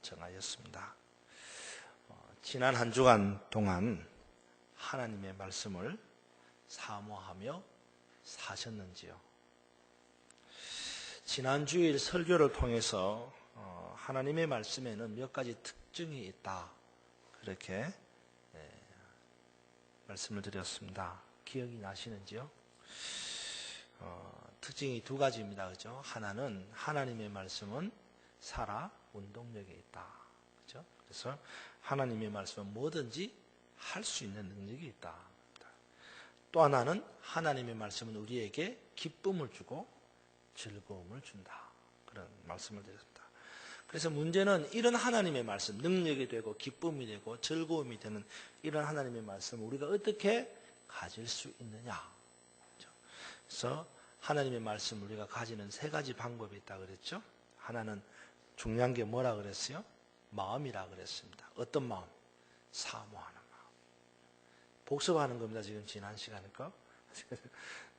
정하였습니다. 지난 한 주간 동안 하나님의 말씀을 사모하며 사셨는지요? 지난 주일 설교를 통해서 하나님의 말씀에는 몇 가지 특징이 있다, 그렇게 말씀을 드렸습니다. 기억이 나시는지요? 특징이 두 가지입니다. 그죠? 하나는 하나님의 말씀은 살아 운동력에 있다. 그죠? 그래서 하나님의 말씀은 뭐든지 할 수 있는 능력이 있다. 또 하나는 하나님의 말씀은 우리에게 기쁨을 주고 즐거움을 준다. 그런 말씀을 드렸습니다. 그래서 문제는 이런 하나님의 말씀, 능력이 되고 기쁨이 되고 즐거움이 되는 이런 하나님의 말씀을 우리가 어떻게 가질 수 있느냐. 그래서 하나님의 말씀을 우리가 가지는 세 가지 방법이 있다 그랬죠. 하나는 중요한 게 뭐라 그랬어요? 마음이라 그랬습니다. 어떤 마음? 사모하는 마음. 복습하는 겁니다. 지금 지난 시간에 거.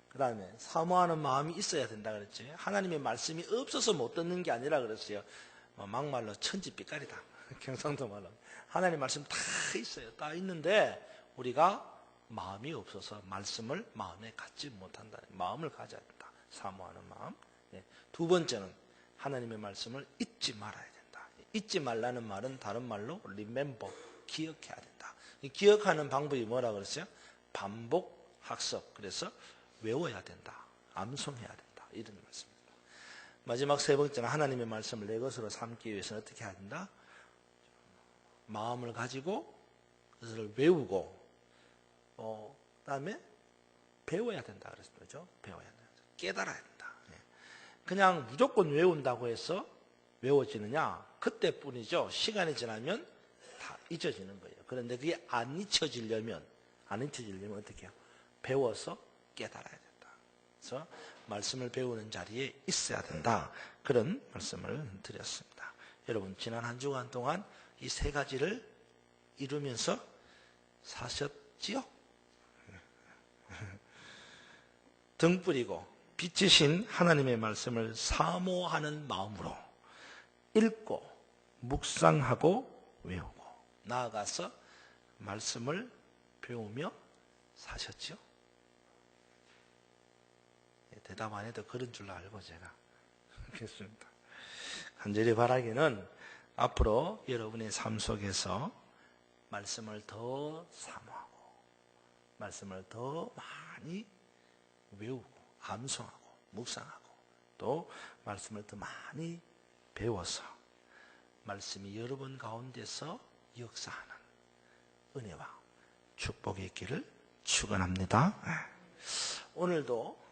그 다음에 사모하는 마음이 있어야 된다 그랬지. 하나님의 말씀이 없어서 못 듣는 게 아니라 그랬어요. 막말로 천지빛깔이다. 경상도 말로. 하나님의 말씀 다 있어요. 다 있는데 우리가 마음이 없어서 말씀을 마음에 갖지 못한다. 마음을 가져야 된다. 사모하는 마음. 두 번째는 하나님의 말씀을 잊지 말아야 된다. 잊지 말라는 말은 다른 말로 remember, 기억해야 된다. 기억하는 방법이 뭐라 그랬어요? 반복 학습. 그래서 외워야 된다. 암송해야 된다. 이런 말씀입니다. 마지막 세 번째는 하나님의 말씀을 내 것으로 삼기 위해서는 어떻게 해야 된다? 마음을 가지고 그것을 외우고 그다음에 배워야 된다 그랬습니다. 그렇죠? 배워야 된다. 깨달아야 된다. 그냥 무조건 외운다고 해서 외워지느냐? 그때뿐이죠. 시간이 지나면 다 잊어지는 거예요. 그런데 그게 안 잊혀지려면 어떻게 해요? 배워서 깨달아야 된다. 그래서 말씀을 배우는 자리에 있어야 된다. 그런 말씀을 드렸습니다. 여러분, 지난 한 주간 동안 이 세 가지를 이루면서 사셨지요? 등 뿌리고 빛이신 하나님의 말씀을 사모하는 마음으로 읽고 묵상하고 외우고 나아가서 말씀을 배우며 사셨죠? 대답 안 해도 그런 줄 알고 제가 그렇습니다. 간절히 바라기는 앞으로 여러분의 삶 속에서 말씀을 더 사모하고 말씀을 더 많이 외우고 암송하고 묵상하고 또 말씀을 더 많이 배워서 말씀이 여러분 가운데서 역사하는 은혜와 축복이 있기를 축원합니다. 오늘도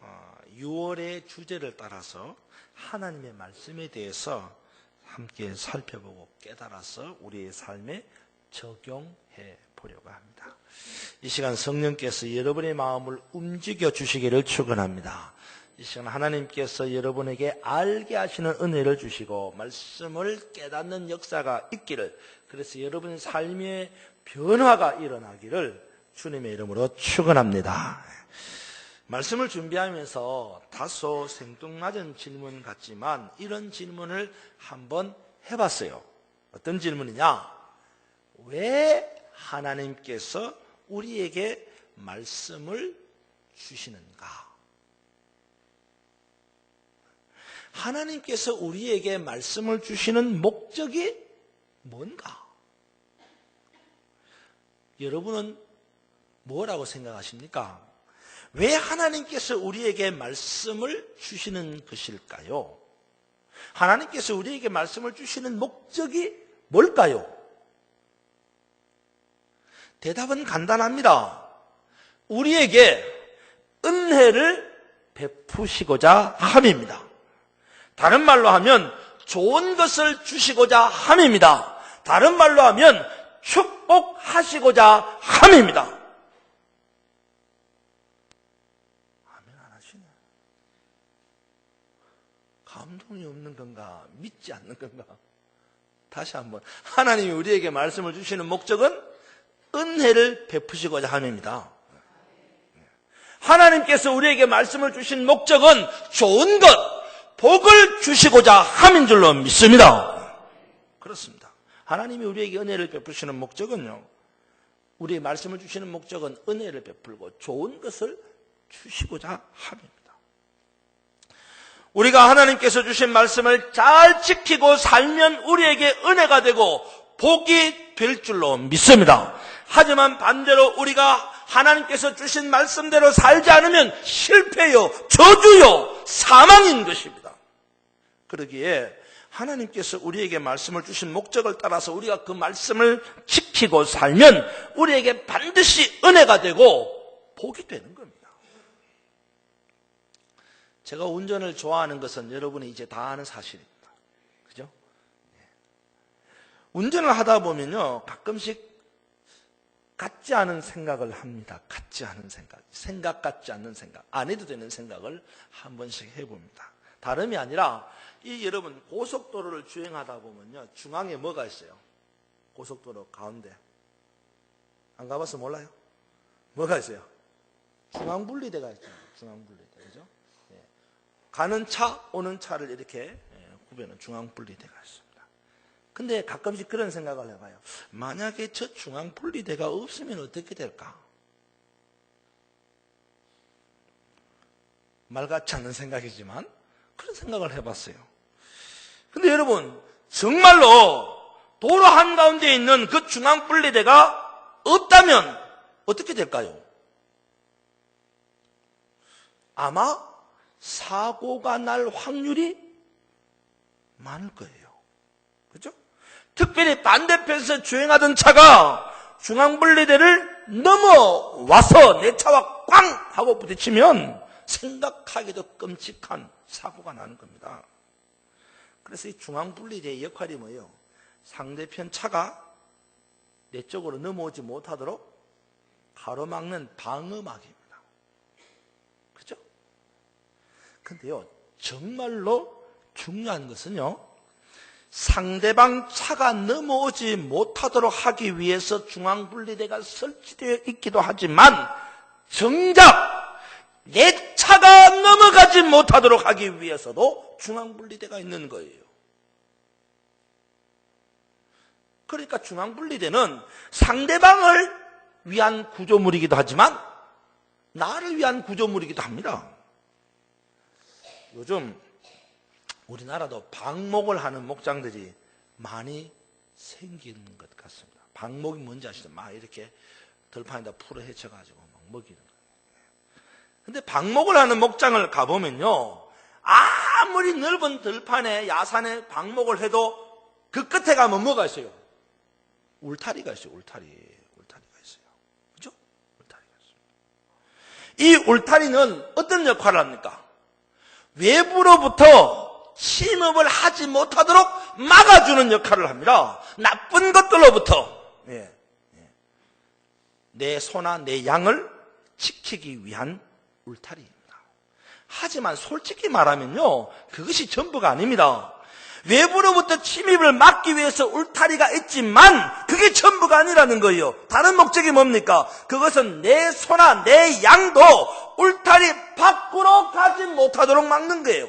6월의 주제를 따라서 하나님의 말씀에 대해서 함께 살펴보고 깨달아서 우리의 삶에 적용해 보려고 합니다. 이 시간 성령께서 여러분의 마음을 움직여 주시기를 축원합니다. 이 시간 하나님께서 여러분에게 알게 하시는 은혜를 주시고 말씀을 깨닫는 역사가 있기를, 그래서 여러분의 삶의 변화가 일어나기를 주님의 이름으로 축원합니다. 말씀을 준비하면서 다소 생뚱맞은 질문 같지만 이런 질문을 한번 해봤어요. 어떤 질문이냐? 왜 하나님께서 우리에게 말씀을 주시는가? 하나님께서 우리에게 말씀을 주시는 목적이 뭔가? 여러분은 뭐라고 생각하십니까? 왜 하나님께서 우리에게 말씀을 주시는 것일까요? 하나님께서 우리에게 말씀을 주시는 목적이 뭘까요? 대답은 간단합니다. 우리에게 은혜를 베푸시고자 함입니다. 다른 말로 하면 좋은 것을 주시고자 함입니다. 다른 말로 하면 축복하시고자 함입니다. 아멘 안 하시네. 감동이 없는 건가? 믿지 않는 건가? 다시 한번. 하나님이 우리에게 말씀을 주시는 목적은 은혜를 베푸시고자 함입니다. 하나님께서 우리에게 말씀을 주신 목적은 좋은 것, 복을 주시고자 함인 줄로 믿습니다. 그렇습니다. 하나님이 우리에게 은혜를 베푸시는 목적은요, 우리의 말씀을 주시는 목적은 은혜를 베풀고 좋은 것을 주시고자 함입니다. 우리가 하나님께서 주신 말씀을 잘 지키고 살면 우리에게 은혜가 되고 복이 될 줄로 믿습니다. 하지만 반대로 우리가 하나님께서 주신 말씀대로 살지 않으면 실패요, 저주요, 사망인 것입니다. 그러기에 하나님께서 우리에게 말씀을 주신 목적을 따라서 우리가 그 말씀을 지키고 살면 우리에게 반드시 은혜가 되고 복이 되는 겁니다. 제가 운전을 좋아하는 것은 여러분이 이제 다 아는 사실입니다. 그죠? 운전을 하다 보면요, 가끔씩 같지 않은 생각을 합니다. 같지 않은 생각 같지 않는 생각, 안 해도 되는 생각을 한 번씩 해봅니다. 다름이 아니라 여러분 고속도로를 주행하다 보면요, 중앙에 뭐가 있어요? 고속도로 가운데 안 가봐서 몰라요? 뭐가 있어요? 중앙분리대가 있잖아요. 중앙분리대, 그죠? 가는 차, 오는 차를 이렇게 구별하는 중앙분리대가 있습니다. 근데 가끔씩 그런 생각을 해봐요. 만약에 저 중앙분리대가 없으면 어떻게 될까? 말 같지 않는 생각이지만 그런 생각을 해봤어요. 근데 여러분, 정말로 도로 한가운데 있는 그 중앙분리대가 없다면 어떻게 될까요? 아마 사고가 날 확률이 많을 거예요. 그렇죠? 특별히 반대편에서 주행하던 차가 중앙분리대를 넘어와서 내 차와 꽝 하고 부딪히면 생각하기도 끔찍한 사고가 나는 겁니다. 그래서 이 중앙분리대의 역할이 뭐예요? 상대편 차가 내 쪽으로 넘어오지 못하도록 가로막는 방어막입니다. 그죠? 근데요, 정말로 중요한 것은요, 상대방 차가 넘어오지 못하도록 하기 위해서 중앙분리대가 설치되어 있기도 하지만 정작 내 차가 넘어가지 못하도록 하기 위해서도 중앙분리대가 있는 거예요. 그러니까 중앙분리대는 상대방을 위한 구조물이기도 하지만 나를 위한 구조물이기도 합니다. 요즘 우리나라도 방목을 하는 목장들이 많이 생기는 것 같습니다. 방목이 뭔지 아시죠? 막 이렇게 들판에다 풀어 헤쳐가지고 막 먹이는 거예요. 근데 방목을 하는 목장을 가보면요, 아무리 넓은 들판에 야산에 방목을 해도 그 끝에 가면 뭐가 있어요? 울타리가 있어요. 울타리가 있어요. 그죠? 울타리가 있어요. 이 울타리는 어떤 역할을 합니까? 외부로부터 침입을 하지 못하도록 막아주는 역할을 합니다. 나쁜 것들로부터 내 소나 내 양을 지키기 위한 울타리입니다. 하지만 솔직히 말하면요, 그것이 전부가 아닙니다. 외부로부터 침입을 막기 위해서 울타리가 있지만 그게 전부가 아니라는 거예요. 다른 목적이 뭡니까? 그것은 내 소나 내 양도 울타리 밖으로 가지 못하도록 막는 거예요.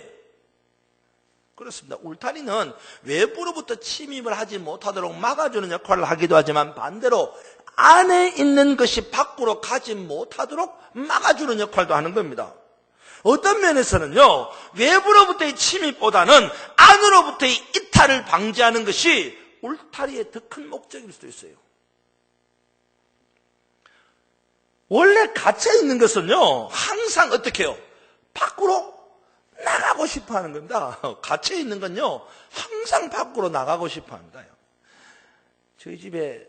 그렇습니다. 울타리는 외부로부터 침입을 하지 못하도록 막아주는 역할을 하기도 하지만 반대로 안에 있는 것이 밖으로 가지 못하도록 막아주는 역할도 하는 겁니다. 어떤 면에서는요, 외부로부터의 침입보다는 안으로부터의 이탈을 방지하는 것이 울타리의 더 큰 목적일 수도 있어요. 원래 갇혀 있는 것은요, 항상 어떻게 해요? 밖으로 나가고 싶어 하는 겁니다. 갇혀 있는 건요, 항상 밖으로 나가고 싶어 합니다. 저희 집에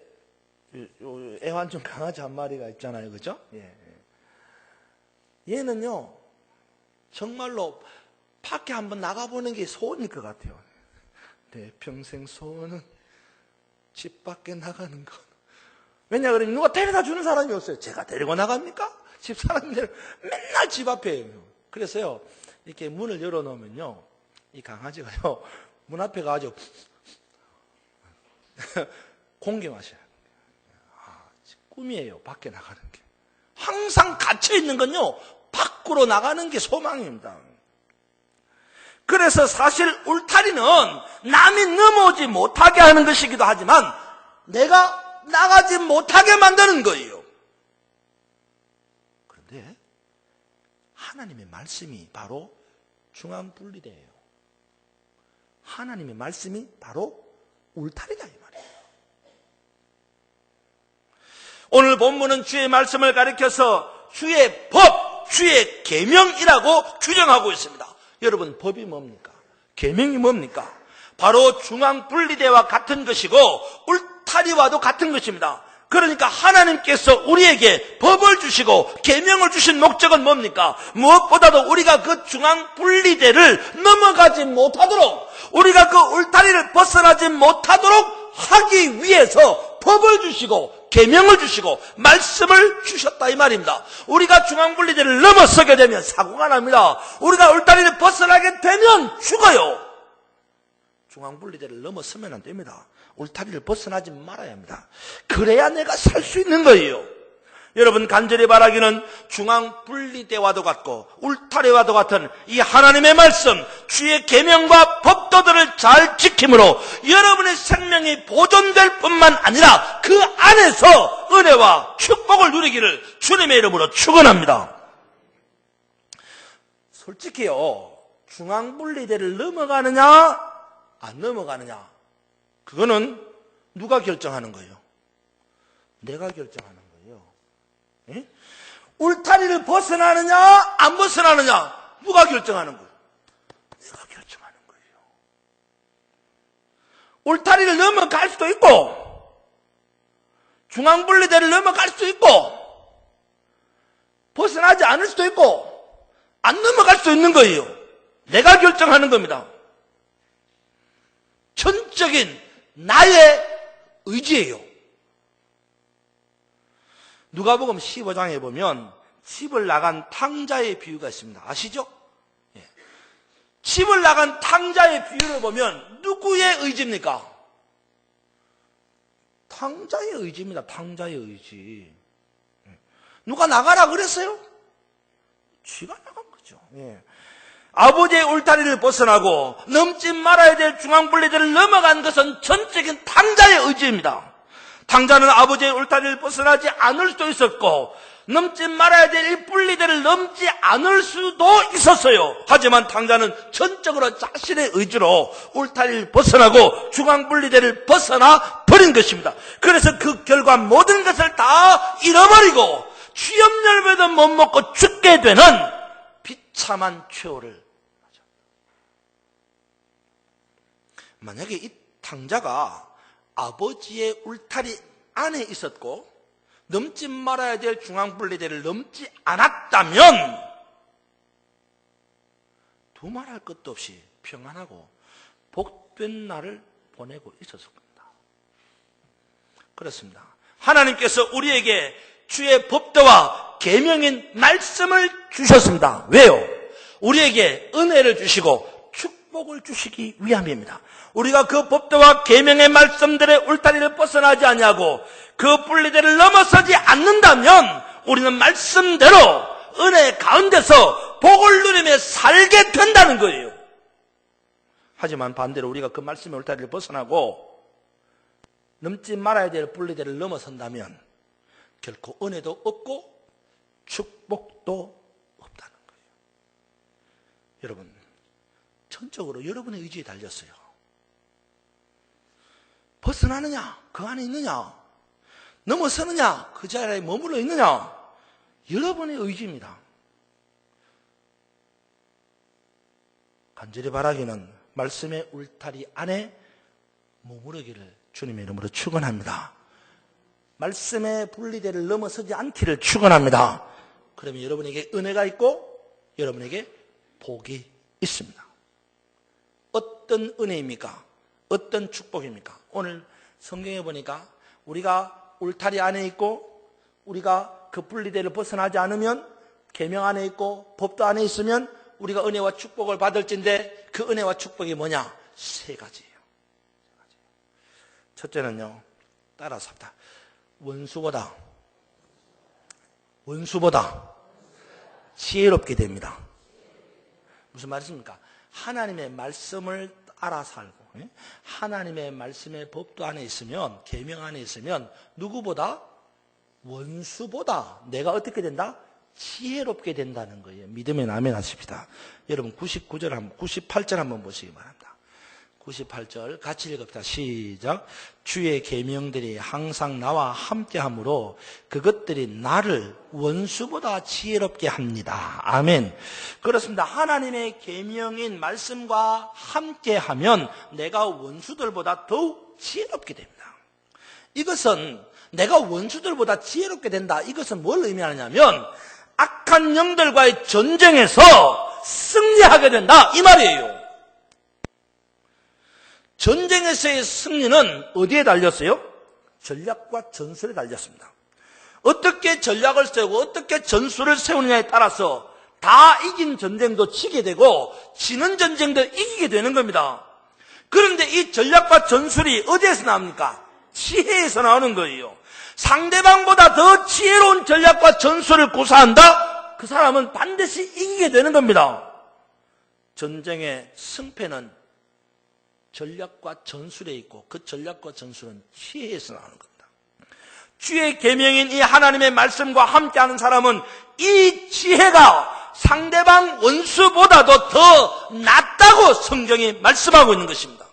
애완종 강아지 한 마리가 있잖아요. 그죠? 얘는요, 정말로 밖에 한번 나가보는 게 소원일 것 같아요. 내 평생 소원은 집 밖에 나가는 것. 왜냐 그러면 누가 데려다 주는 사람이 없어요. 제가 데리고 나갑니까? 집 사람들 맨날 집 앞에. 그래서요, 이렇게 문을 열어놓으면요, 이 강아지가요, 문 앞에 가가지고 공기 마셔요. 꿈이에요, 밖에 나가는 게. 항상 갇혀 있는 건요, 밖으로 나가는 게 소망입니다. 그래서 사실 울타리는 남이 넘어오지 못하게 하는 것이기도 하지만 내가 나가지 못하게 만드는 거예요. 그런데 하나님의 말씀이 바로 중앙분리대예요. 하나님의 말씀이 바로 울타리다 이 말이에요. 오늘 본문은 주의 말씀을 가리켜서 주의 법, 주의 계명이라고 규정하고 있습니다. 여러분, 법이 뭡니까? 계명이 뭡니까? 바로 중앙분리대와 같은 것이고 울타리와도 같은 것입니다. 그러니까 하나님께서 우리에게 법을 주시고 계명을 주신 목적은 뭡니까? 무엇보다도 우리가 그 중앙분리대를 넘어가지 못하도록, 우리가 그 울타리를 벗어나지 못하도록 하기 위해서 법을 주시고 계명을 주시고 말씀을 주셨다 이 말입니다. 우리가 중앙분리대를 넘어서게 되면 사고가 납니다. 우리가 울타리를 벗어나게 되면 죽어요. 중앙분리대를 넘어서면 안 됩니다. 울타리를 벗어나지 말아야 합니다. 그래야 내가 살 수 있는 거예요. 여러분, 간절히 바라기는 중앙분리대와도 같고 울타리와도 같은 이 하나님의 말씀, 주의 계명과 법도들을 잘 지킴으로 여러분의 생명이 보존될 뿐만 아니라 그 안에서 은혜와 축복을 누리기를 주님의 이름으로 축원합니다. 솔직히요, 중앙분리대를 넘어가느냐 안 넘어가느냐, 그거는 누가 결정하는 거예요? 내가 결정하는 거예요. 예? 울타리를 벗어나느냐 안 벗어나느냐 누가 결정하는 거예요? 내가 결정하는 거예요. 울타리를 넘어갈 수도 있고 중앙분리대를 넘어갈 수도 있고 벗어나지 않을 수도 있고 안 넘어갈 수도 있는 거예요. 내가 결정하는 겁니다. 전적인 나의 의지예요. 누가복음 15장에 보면 집을 나간 탕자의 비유가 있습니다. 아시죠? 예. 집을 나간 탕자의 비유를 보면 누구의 의지입니까? 탕자의 의지입니다. 탕자의 의지. 예. 누가 나가라 그랬어요? 지가 나간 거죠. 예. 아버지의 울타리를 벗어나고 넘지 말아야 될 중앙분리대를 넘어간 것은 전적인 탕자의 의지입니다. 탕자는 아버지의 울타리를 벗어나지 않을 수도 있었고 넘지 말아야 될 이 분리대를 넘지 않을 수도 있었어요. 하지만 탕자는 전적으로 자신의 의지로 울타리를 벗어나고 중앙분리대를 벗어나 버린 것입니다. 그래서 그 결과 모든 것을 다 잃어버리고 취업열매도 못 먹고 죽게 되는 비참한 최후를. 만약에 이 탕자가 아버지의 울타리 안에 있었고 넘지 말아야 될 중앙분리대를 넘지 않았다면 두말할 것도 없이 평안하고 복된 날을 보내고 있었을 겁니다. 그렇습니다. 하나님께서 우리에게 주의 법도와 계명인 말씀을 주셨습니다. 왜요? 우리에게 은혜를 주시고 축복을 주시기 위함입니다. 우리가 그 법도와 계명의 말씀들의 울타리를 벗어나지 아니하고 그 분리대를 넘어서지 않는다면 우리는 말씀대로 은혜 가운데서 복을 누리며 살게 된다는 거예요. 하지만 반대로 우리가 그 말씀의 울타리를 벗어나고 넘지 말아야 될 분리대를 넘어선다면 결코 은혜도 없고 축복도 없다는 거예요. 여러분, 전적으로 여러분의 의지에 달렸어요. 벗어나느냐, 그 안에 있느냐, 넘어서느냐, 그 자리에 머물러 있느냐, 여러분의 의지입니다. 간절히 바라기는 말씀의 울타리 안에 머무르기를 주님의 이름으로 축원합니다. 말씀의 분리대를 넘어서지 않기를 축원합니다. 그러면 여러분에게 은혜가 있고 여러분에게 복이 있습니다. 어떤 은혜입니까? 어떤 축복입니까? 오늘 성경에 보니까 우리가 울타리 안에 있고 우리가 그 분리대를 벗어나지 않으면 계명 안에 있고 법도 안에 있으면 우리가 은혜와 축복을 받을진데 그 은혜와 축복이 뭐냐? 세 가지예요. 첫째는요, 따라서 합니다. 원수보다 지혜롭게 됩니다. 무슨 말이십니까? 하나님의 말씀을 알아 살고 하나님의 말씀의 법도 안에 있으면, 계명 안에 있으면 누구보다, 원수보다 내가 어떻게 된다? 지혜롭게 된다는 거예요. 믿으면 아멘 하십시다. 여러분 98절 한번 보시기 바랍니다. 98절 같이 읽읍시다. 시작. 주의 계명들이 항상 나와 함께하므로 그것들이 나를 원수보다 지혜롭게 합니다. 아멘. 그렇습니다. 하나님의 계명인 말씀과 함께하면 내가 원수들보다 더욱 지혜롭게 됩니다. 이것은 내가 원수들보다 지혜롭게 된다. 이것은 뭘 의미하냐면 악한 영들과의 전쟁에서 승리하게 된다 이 말이에요. 전쟁에서의 승리는 어디에 달렸어요? 전략과 전술에 달렸습니다. 어떻게 전략을 세우고 어떻게 전술을 세우느냐에 따라서 다 이긴 전쟁도 지게 되고 지는 전쟁도 이기게 되는 겁니다. 그런데 이 전략과 전술이 어디에서 나옵니까? 지혜에서 나오는 거예요. 상대방보다 더 지혜로운 전략과 전술을 구사한다? 그 사람은 반드시 이기게 되는 겁니다. 전쟁의 승패는 전략과 전술에 있고 그 전략과 전술은 지혜에서 나오는 겁니다. 주의 계명인 이 하나님의 말씀과 함께하는 사람은 이 지혜가 상대방 원수보다도 더 낫다고 성경이 말씀하고 있는 것입니다.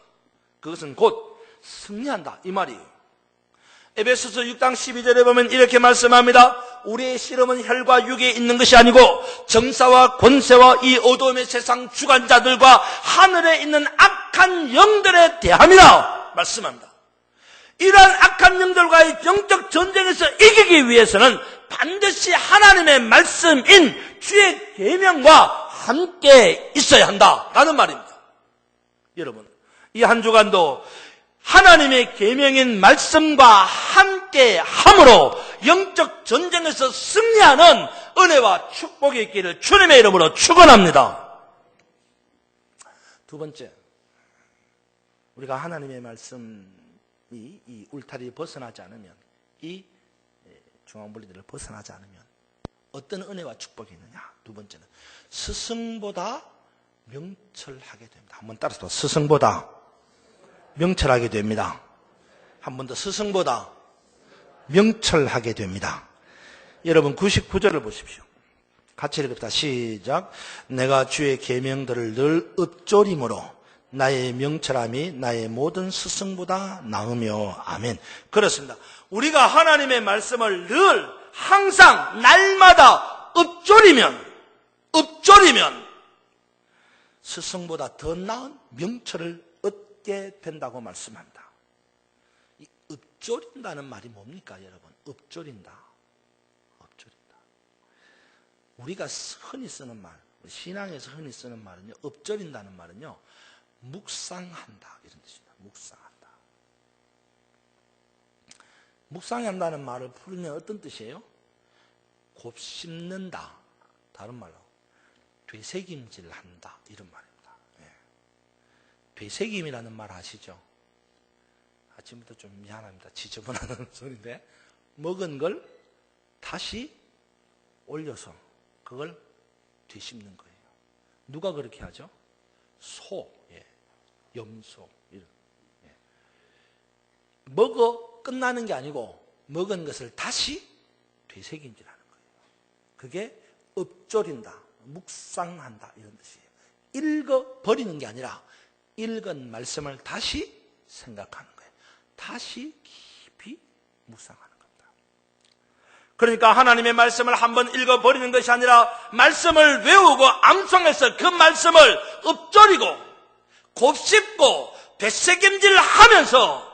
그것은 곧 승리한다 이 말이에요. 에베소서 6장 12절에 보면 이렇게 말씀합니다. 우리의 씨름은 혈과 육에 있는 것이 아니고 정사와 권세와 이 어두움의 세상 주관자들과 하늘에 있는 악한 영들에 대함이라 말씀합니다. 이러한 악한 영들과의 영적 전쟁에서 이기기 위해서는 반드시 하나님의 말씀인 주의 계명과 함께 있어야 한다라는 말입니다. 여러분, 이 한 주간도 하나님의 계명인 말씀과 함께 함으로 영적 전쟁에서 승리하는 은혜와 축복이 있기를 주님의 이름으로 축원합니다. 두 번째, 우리가 하나님의 말씀이 이 울타리 벗어나지 않으면, 이 중앙분리들을 벗어나지 않으면 어떤 은혜와 축복이 있느냐? 두 번째는 스승보다 명철하게 됩니다. 한번 따라서 스승보다 명철하게 됩니다. 한 번 더 스승보다 명철하게 됩니다. 여러분 99절을 보십시오. 같이 읽읍시다. 시작. 내가 주의 계명들을 늘 읊조림으로 나의 명철함이 나의 모든 스승보다 나으며. 아멘. 그렇습니다. 우리가 하나님의 말씀을 늘 항상 날마다 읊조리면 스승보다 더 나은 명철을 얻게 된다고 말씀합니다. 이 읊조린다는 말이 뭡니까, 여러분? 읊조린다. 우리가 흔히 쓰는 말, 신앙에서 흔히 쓰는 말은요, 읊조린다는 말은요, 묵상한다 이런 뜻입니다. 묵상한다. 묵상한다는 말을 풀면 어떤 뜻이에요? 곱씹는다. 다른 말로 되새김질한다 이런 말입니다. 되새김이라는 말 아시죠? 아침부터 좀 미안합니다. 지저분하는 소리인데 먹은 걸 다시 올려서 그걸 되씹는 거예요. 누가 그렇게 하죠? 소, 염소. 먹어 끝나는 게 아니고 먹은 것을 다시 되새김질하는 거예요. 그게 읊조린다, 묵상한다 이런 뜻이에요. 읽어버리는 게 아니라 읽은 말씀을 다시 생각하는 거예요. 다시 깊이 묵상하는 겁니다. 그러니까 하나님의 말씀을 한번 읽어버리는 것이 아니라 말씀을 외우고 암송해서 그 말씀을 읊조리고 곱씹고 되새김질하면서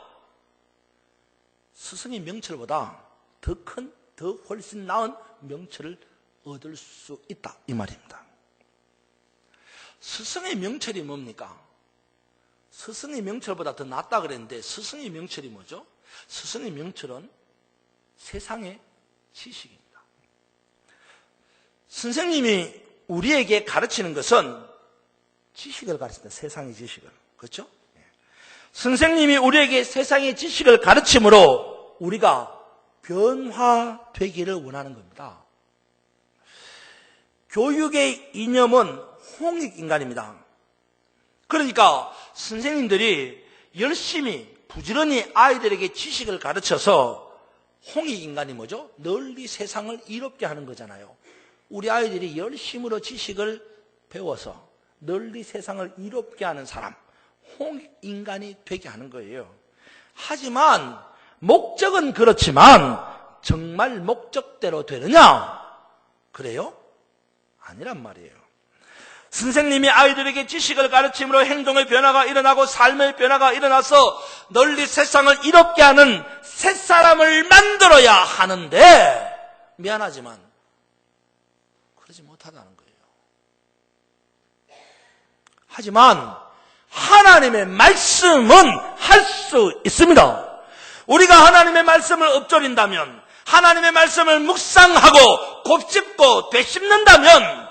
스승의 명철보다 더 큰, 더 훨씬 나은 명철을 얻을 수 있다 이 말입니다. 스승의 명철이 뭡니까? 스승의 명철보다 더 낫다 그랬는데 스승의 명철이 뭐죠? 스승의 명철은 세상의 지식입니다. 선생님이 우리에게 가르치는 것은 지식을 가르친다. 세상의 지식을. 그렇죠? 선생님이 우리에게 세상의 지식을 가르침으로 우리가 변화되기를 원하는 겁니다. 교육의 이념은 홍익인간입니다. 그러니까 선생님들이 열심히 부지런히 아이들에게 지식을 가르쳐서 홍익인간이 뭐죠? 널리 세상을 이롭게 하는 거잖아요. 우리 아이들이 열심으로 지식을 배워서 널리 세상을 이롭게 하는 사람, 홍익인간이 되게 하는 거예요. 하지만 목적은 그렇지만 정말 목적대로 되느냐? 그래요? 아니란 말이에요. 선생님이 아이들에게 지식을 가르침으로 행동의 변화가 일어나고 삶의 변화가 일어나서 널리 세상을 이롭게 하는 새 사람을 만들어야 하는데 미안하지만 그러지 못하다는 거예요. 하지만 하나님의 말씀은 할 수 있습니다. 우리가 하나님의 말씀을 읊조린다면, 하나님의 말씀을 묵상하고 곱씹고 되씹는다면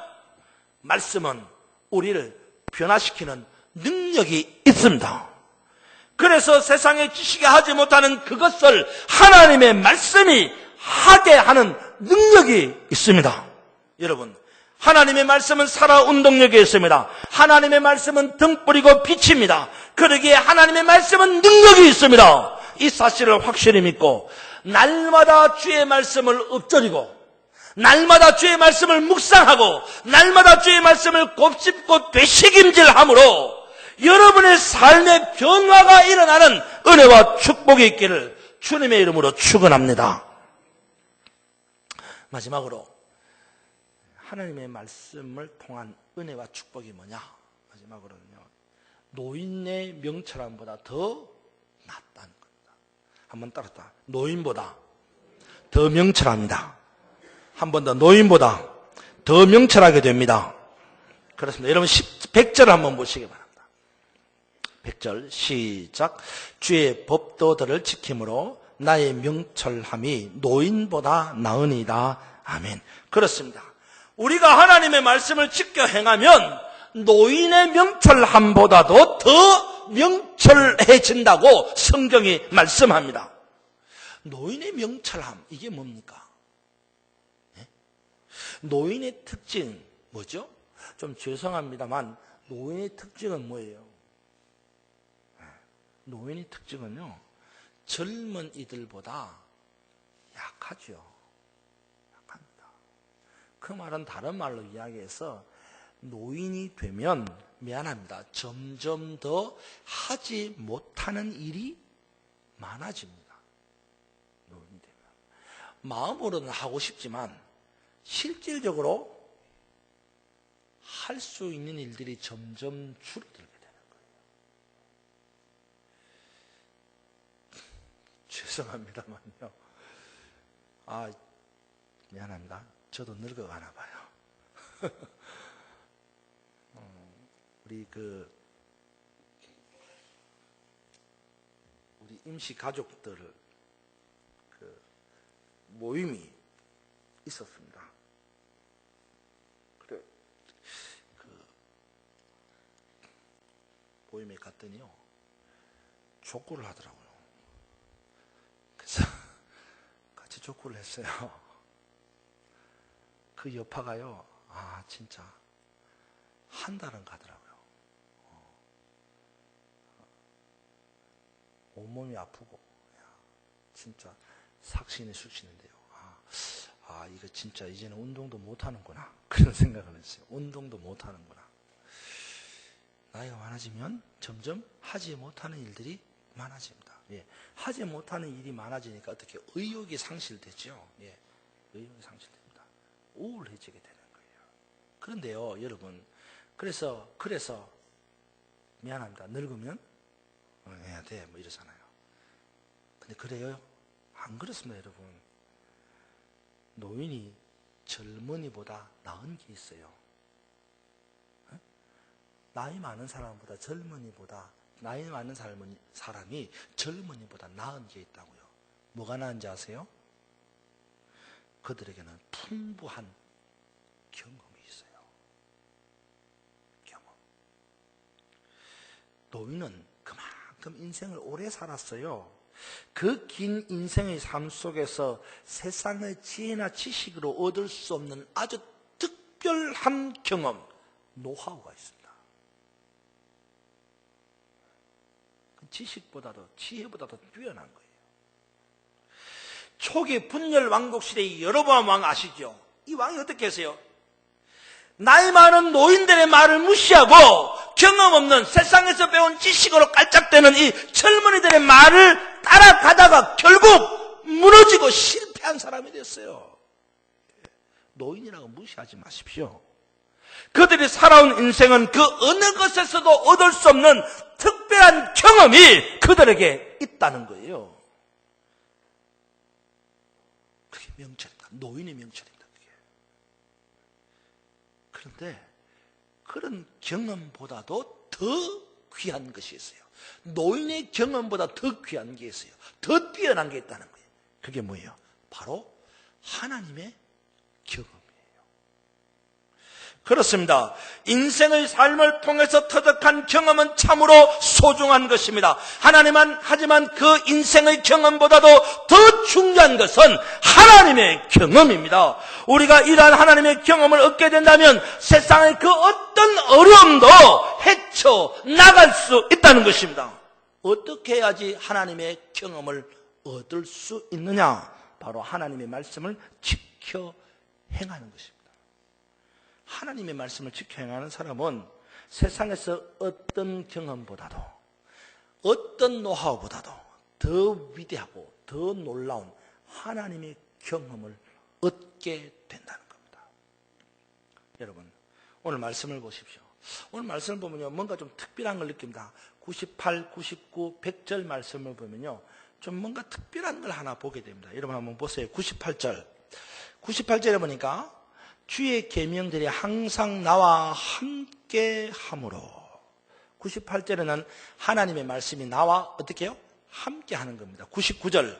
말씀은 우리를 변화시키는 능력이 있습니다. 그래서 세상의 지식이 하지 못하는 그것을 하나님의 말씀이 하게 하는 능력이 있습니다. 여러분, 하나님의 말씀은 살아 운동력이 있습니다. 하나님의 말씀은 등불이고 빛입니다. 그러기에 하나님의 말씀은 능력이 있습니다. 이 사실을 확실히 믿고 날마다 주의 말씀을 읊조리고 날마다 주의 말씀을 묵상하고 날마다 주의 말씀을 곱씹고 되새김질함으로 여러분의 삶의 변화가 일어나는 은혜와 축복이 있기를 주님의 이름으로 축원합니다. 마지막으로 하나님의 말씀을 통한 은혜와 축복이 뭐냐? 마지막으로는요, 노인의 명철함보다 더 낫다는 겁니다. 한번 따라서 노인보다 더 명철합니다. 한 번 더, 노인보다 더 명철하게 됩니다. 그렇습니다. 여러분 100절 한번 보시기 바랍니다. 100절 시작. 주의 법도들을 지킴으로 나의 명철함이 노인보다 나으니이다. 아멘. 그렇습니다. 우리가 하나님의 말씀을 지켜 행하면 노인의 명철함보다도 더 명철해진다고 성경이 말씀합니다. 노인의 명철함, 이게 뭡니까? 노인의 특징 뭐죠? 좀 죄송합니다만 노인의 특징은 뭐예요? 노인의 특징은요, 젊은 이들보다 약하죠. 약합니다. 그 말은 다른 말로 이야기해서 노인이 되면 미안합니다. 점점 더 하지 못하는 일이 많아집니다. 노인이 되면 마음으로는 하고 싶지만 실질적으로 할 수 있는 일들이 점점 줄어들게 되는 거예요. 죄송합니다만요. 미안합니다. 저도 늙어가나 봐요. 우리 임시 가족들 모임이 있었습니다. 그래, 모임에 갔더니요, 족구를 하더라고요. 그래서 같이 족구를 했어요. 그 여파가요, 진짜 한 달은 가더라고요. 온몸이 아프고, 진짜 삭신이 쑤시는데요. 이거 진짜 이제는 운동도 못하는구나. 그런 생각을 했어요. 운동도 못하는구나. 나이가 많아지면 점점 하지 못하는 일들이 많아집니다. 하지 못하는 일이 많아지니까 어떻게 의욕이 상실되죠. 의욕이 상실됩니다. 우울해지게 되는 거예요. 그런데요, 여러분, 그래서 미안합니다. 늙으면 해야 돼, 뭐 이러잖아요. 근데 그래요? 안 그렇습니다, 여러분. 노인이 젊은이보다 나은 게 있어요. 나이 많은 사람보다 나이 많은 사람이 젊은이보다 나은 게 있다고요. 뭐가 나은지 아세요? 그들에게는 풍부한 경험이 있어요. 경험. 노인은 그만큼 인생을 오래 살았어요. 그 긴 인생의 삶 속에서 세상의 지혜나 지식으로 얻을 수 없는 아주 특별한 경험, 노하우가 있습니다. 지식보다도 지혜보다도 뛰어난 거예요. 초기 분열 왕국 시대의 여로보암 왕 아시죠? 이 왕이 어떻게 했어요? 나이 많은 노인들의 말을 무시하고 경험 없는 세상에서 배운 지식으로 깔짝대는 이 젊은이들의 말을 따라가다가 결국 무너지고 실패한 사람이 됐어요. 노인이라고 무시하지 마십시오. 그들이 살아온 인생은 그 어느 것에서도 얻을 수 없는 특별한 경험이 그들에게 있다는 거예요. 그게 명철입니다. 노인의 명철입니다. 그게. 그런데 그런 경험보다도 더 귀한 것이 있어요. 노인의 경험보다 더 귀한 게 있어요. 더 뛰어난 게 있다는 거예요. 그게 뭐예요? 바로 하나님의 경험이에요. 그렇습니다. 인생의 삶을 통해서 터득한 경험은 참으로 소중한 것입니다. 하지만 그 인생의 경험보다도 더 중요한 것은 하나님의 경험입니다. 우리가 이러한 하나님의 경험을 얻게 된다면 세상의 그 어떤 어려움도 헤쳐나갈 수 있다는 것입니다. 어떻게 해야지 하나님의 경험을 얻을 수 있느냐? 바로 하나님의 말씀을 지켜 행하는 것입니다. 하나님의 말씀을 지켜 행하는 사람은 세상에서 어떤 경험보다도 어떤 노하우보다도 더 위대하고 더 놀라운 하나님의 경험을 얻게 된다는 겁니다. 여러분, 오늘 말씀을 보십시오. 오늘 말씀을 보면요, 뭔가 좀 특별한 걸 느낍니다. 98, 99, 100절 말씀을 보면요, 좀 뭔가 특별한 걸 하나 보게 됩니다. 여러분 한번 보세요. 98절에 보니까 주의 계명들이 항상 나와 함께 함으로. 98절에는 하나님의 말씀이 나와 어떻게 해요? 함께 하는 겁니다. 99절,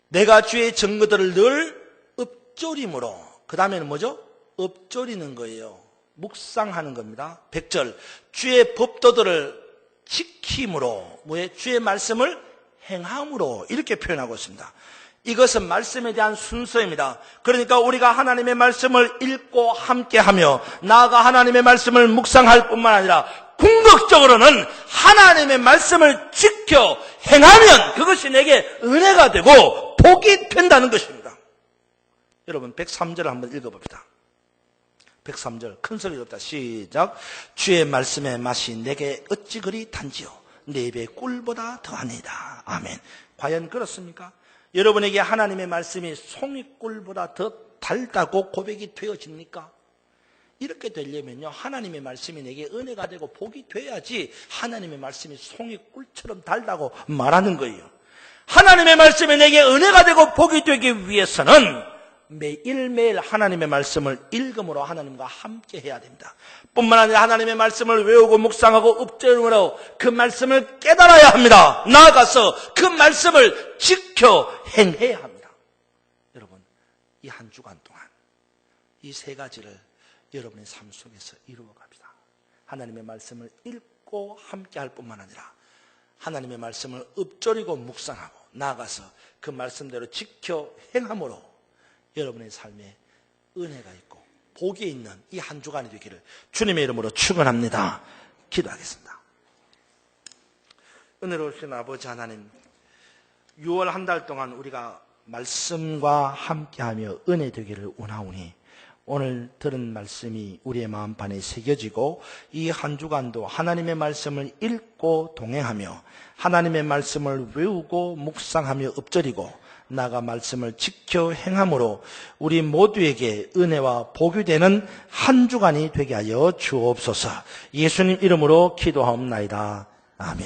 내가 주의 증거들을 늘 읊조림으로. 그 다음에는 뭐죠? 읊조리는 거예요. 묵상하는 겁니다. 100절, 주의 법도들을 지킴으로. 뭐예요? 주의 말씀을 행함으로. 이렇게 표현하고 있습니다. 이것은 말씀에 대한 순서입니다. 그러니까 우리가 하나님의 말씀을 읽고 함께하며 나아가 하나님의 말씀을 묵상할 뿐만 아니라 궁극적으로는 하나님의 말씀을 지켜 행하면 그것이 내게 은혜가 되고 복이 된다는 것입니다. 여러분 103절을 한번 읽어봅시다. 103절 큰 소리로 읽다 시작. 주의 말씀의 맛이 내게 어찌 그리 단지요 내 입의 꿀보다 더하니이다. 아멘. 과연 그렇습니까? 여러분에게 하나님의 말씀이 송이꿀보다 더 달다고 고백이 되어집니까? 이렇게 되려면요, 하나님의 말씀이 내게 은혜가 되고 복이 돼야지 하나님의 말씀이 송이꿀처럼 달다고 말하는 거예요. 하나님의 말씀이 내게 은혜가 되고 복이 되기 위해서는 매일매일 하나님의 말씀을 읽음으로 하나님과 함께 해야 됩니다. 뿐만 아니라 하나님의 말씀을 외우고 묵상하고 읊조림으로 그 말씀을 깨달아야 합니다. 나아가서 그 말씀을 지켜 행해야 합니다. 여러분, 이 한 주간 동안 이 세 가지를 여러분의 삶 속에서 이루어 갑시다. 하나님의 말씀을 읽고 함께 할 뿐만 아니라 하나님의 말씀을 읊조리고 묵상하고 나아가서 그 말씀대로 지켜 행함으로 여러분의 삶에 은혜가 있고 복이 있는 이 한 주간이 되기를 주님의 이름으로 축원합니다. 기도하겠습니다. 은혜로우신 아버지 하나님, 6월 한 달 동안 우리가 말씀과 함께하며 은혜 되기를 원하오니 오늘 들은 말씀이 우리의 마음판에 새겨지고 이 한 주간도 하나님의 말씀을 읽고 동행하며 하나님의 말씀을 외우고 묵상하며 읊조리고 나가 말씀을 지켜 행함으로 우리 모두에게 은혜와 복이 되는 한 주간이 되게 하여 주옵소서. 예수님 이름으로 기도하옵나이다. 아멘.